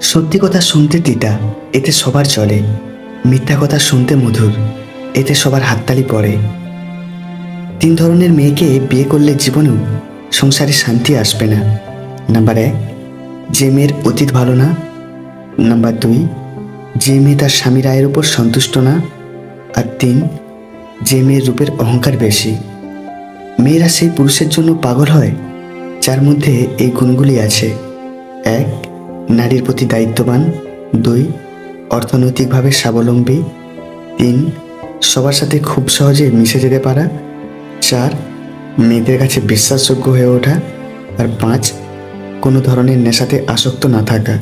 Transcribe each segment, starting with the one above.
সত্যি কথা শুনতে তিতা, এতে সবার চলে। মিথ্যা কথা শুনতে মধুর, এতে সবার হাততালি পড়ে। 3 ধরনের মেয়েকে বিয়ে করলে জীবনেও সংসারে শান্তি আসবে না। নাম্বার 1, যে মেয়ের অতীত ভালো না। নাম্বার 2, যে মেয়ে তার স্বামীর আয়ের উপর সন্তুষ্ট না। আর 3, যে মেয়ের রূপের অহংকার বেশি। মেয়েরা সেই পুরুষের জন্য পাগল হয় যার মধ্যে এই গুণগুলি আছে। 1, নারীর প্রতি দায়িত্ববান। 2, অর্থনৈতিকভাবে স্বাবলম্বী। 3, সবার সাথে খুব সহজে মিশে যেতে পারা। 4, মেয়েদের কাছে বিশ্বাসযোগ্য হয়ে ওঠা। আর 5, কোনো ধরনের নেশাতে আসক্ত না থাকা।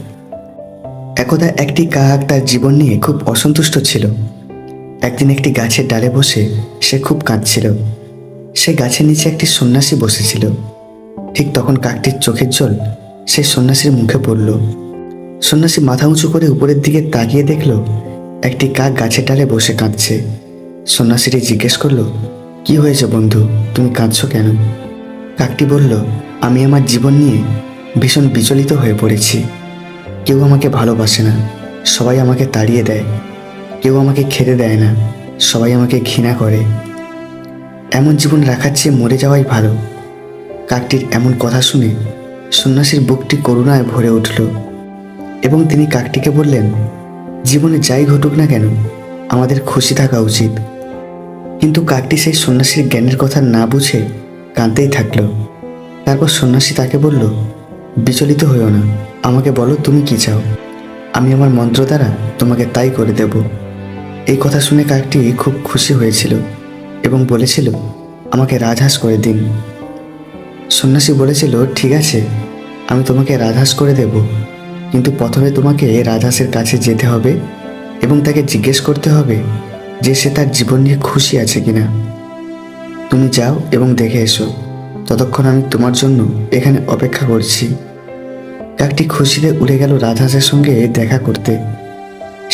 একদা একটি কাক তার জীবন নিয়ে খুব অসন্তুষ্ট ছিল। একদিন একটি গাছের ডালে বসে সে খুব কাঁদছিল। সে গাছের নিচে একটি সন্ন্যাসী বসেছিল। ঠিক তখন কাকটির চোখের জল সেই সন্ন্যাসীর মুখে পড়ল। সন্ন্যাসী মাথা উঁচু করে উপরের দিকে তাকিয়ে দেখল একটি কাক গাছের ডালে বসে কাঁদছে। সন্ন্যাসীটি জিজ্ঞেস করলো, কি হয়েছে বন্ধু, তুমি কাঁদছো কেন? কাকটি বলল, আমি আমার জীবন নিয়ে ভীষণ বিচলিত হয়ে পড়েছি। কেউ আমাকে ভালোবাসে না, সবাই আমাকে তাড়িয়ে দেয়। কেউ আমাকে খেতে দেয় না, সবাই আমাকে ঘৃণা করে। এমন জীবন রাখার চেয়ে মরে যাওয়াই ভালো। কাকটির এমন কথা শুনে সন্ন্যাসীর বুকটি করুণায় ভরে উঠল এবং তিনি কাকটিকে বললেন, জীবনে যাই ঘটুক না কেন আমাদের খুশি থাকা উচিত। কিন্তু কাকটি সেই সন্ন্যাসীর জ্ঞানের কথা না বুঝে কাঁদতেই থাকলো। তারপর সন্ন্যাসী তাকে বলল, বিচলিত হইও না, আমাকে বলো তুমি কি চাও, আমি আমার মন্ত্র দ্বারা তোমাকে তাই করে দেব। এই কথা শুনে কাকটি খুব খুশি হয়েছিল এবং বলেছিল, আমাকে রাজহাঁস করে দিন। সন্ন্যাসী বলেছিল, ঠিক আছে, আমি তোমাকে রাজহাঁস করে দেব, কিন্তু প্রথমে তোমাকে রাজহাঁসের কাছে যেতে হবে এবং তাকে জিজ্ঞেস করতে হবে যে সে তার জীবন নিয়ে খুশি আছে কিনা। তুমি যাও এবং দেখে এসো, ততক্ষণ আমি তোমার জন্য এখানে অপেক্ষা করছি। কাকটি খুশিতে উড়ে গেল রাজহাঁসের সঙ্গে দেখা করতে।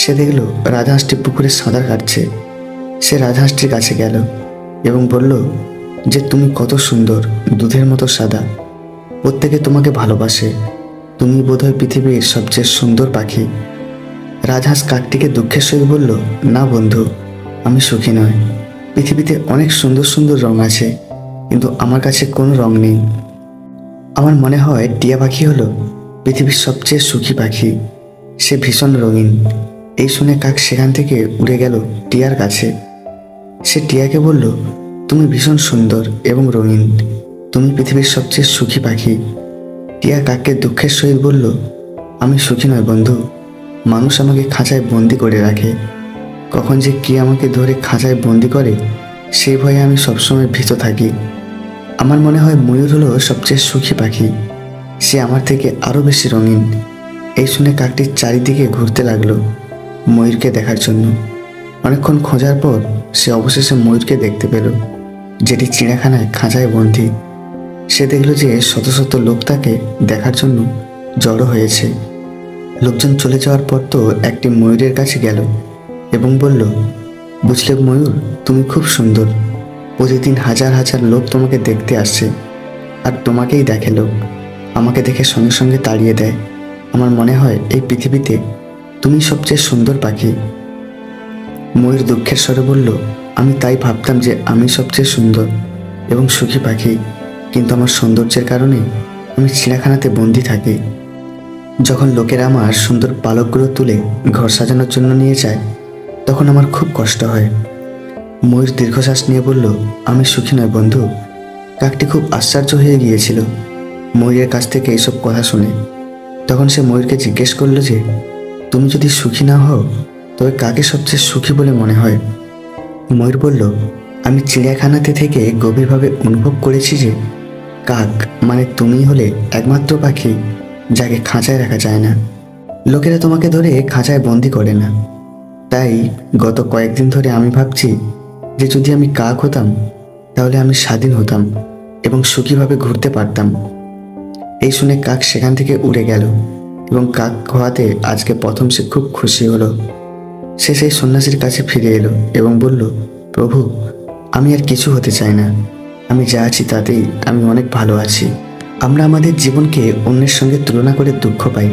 সে দেখল রাজহাঁসটি পুকুরে সাঁতার কাটছে। সে রাজহাঁসটির কাছে গেল এবং বলল যে তুমি কত সুন্দর, দুধের মতো সাদা, প্রত্যেকে তোমাকে ভালোবাসে, তুমি বোধহয় পৃথিবীর সবচেয়ে সুন্দর পাখি। রাজহাঁস কাকটিকে দুঃখের সহিত বলল, না বন্ধু, আমি সুখী নয়। পৃথিবীতে অনেক সুন্দর সুন্দর রং আছে, কিন্তু আমার কাছে কোনো রং নেই। আমার মনে হয় টিয়া পাখি হলো পৃথিবীর সবচেয়ে সুখী পাখি, সে ভীষণ রঙিন। এই শুনে কাক সেখান থেকে উড়ে গেল টিয়ার কাছে। সে টিয়াকে বলল, তুমি ভীষণ সুন্দর এবং রঙিন, তুমি পৃথিবীর সবচেয়ে সুখী পাখি। টিয়া কাককে দুঃখের সহিত বলল, আমি সুখী নয় বন্ধু, মানুষ আমাকে খাঁচায় বন্দি করে রাখে। কখন যে কে আমাকে ধরে খাঁচায় বন্দি করে সেই ভয়ে আমি সবসময় ভীত থাকি। আমার মনে হয় ময়ূর হলো সবচেয়ে সুখী পাখি, সে আমার থেকে আরও বেশি রঙিন। এই শুনে কাকটির চারিদিকে ঘুরতে লাগলো ময়ূরকে দেখার জন্য। অনেকক্ষণ খোঁজার পর সে অবশেষে ময়ূরকে দেখতে পেল, যেটি চিড়িয়াখানায় খাঁচায় বন্দী। সে দেখল যে শত শত লোক তাকে দেখার জন্য জড়ো হয়েছে। লোকজন চলে যাওয়ার পর তো একটি ময়ূরের কাছে গেল এবং বলল, বুঝলে ময়ূর, তুমি খুব সুন্দর, প্রতিদিন হাজার হাজার লোক তোমাকে দেখতে আসছে, আর তোমাকেই দেখে লোক, আমাকে দেখে সঙ্গে সঙ্গে তাড়িয়ে দেয়। আমার মনে হয় এই পৃথিবীতে তুমি সবচেয়ে সুন্দর পাখি। ময়ূর দুঃখের স্বরে বলল, আমি তাই ভাবতাম যে আমি সবচেয়ে সুন্দর এবং সুখী পাখি, কিন্তু আমার সৌন্দর্যের কারণে আমি চিড়িয়াখানাতে বন্দি থাকি। যখন লোকেরা আমার সুন্দর পালকগুলো তুলে ঘর সাজানোর জন্য নিয়ে যায়, তখন আমার খুব কষ্ট হয়। ময়ূর দীর্ঘশ্বাস নিয়ে বলল, আমি সুখী নয় বন্ধু। কাকটি খুব আশ্চর্য হয়ে গিয়েছিল ময়ূরের কাছ থেকে এইসব কথা শুনে। তখন সে ময়ূরকে জিজ্ঞেস করলো যে, তুমি যদি সুখী না হও তবে কাকে সবচেয়ে সুখী বলে মনে হয়? ময়ূর বলল, আমি চিড়িয়াখানাতে থেকে গভীরভাবে অনুভব করেছি যে কাক মানে তুমি হলে একমাত্র পাখি যাকে খাঁচায় রাখা যায় না। লোকেরা তোমাকে ধরে খাঁচায় বন্দি করে না। তাই গত কয়েকদিন ধরে আমি ভাবছি যে যদি আমি কাক হতাম তাহলে আমি স্বাধীন হতাম এবং সুখীভাবে ঘুরতে পারতাম। এই শুনে কাক সেখান থেকে উড়ে গেল এবং কাক হওয়াতে আজকে প্রথম সে খুব খুশি হলো। সে সেই সন্ন্যাসীর কাছে ফিরে এলো এবং বলল, প্রভু, আমি আর কিছু হতে চাই না, আমি যা আছি তাতেই আমি অনেক ভালো আছি। আমরা আমাদের জীবনকে অন্যের সঙ্গে তুলনা করে দুঃখ পাই,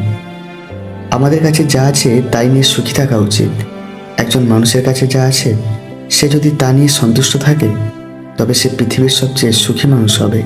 আমাদের কাছে যা আছে তাই নিয়ে সুখী থাকা উচিত। একজন মানুষের কাছে যা আছে সে যদি তা নিয়ে সন্তুষ্ট থাকে তবে সে পৃথিবীর সবচেয়ে সুখী মানুষ হবে।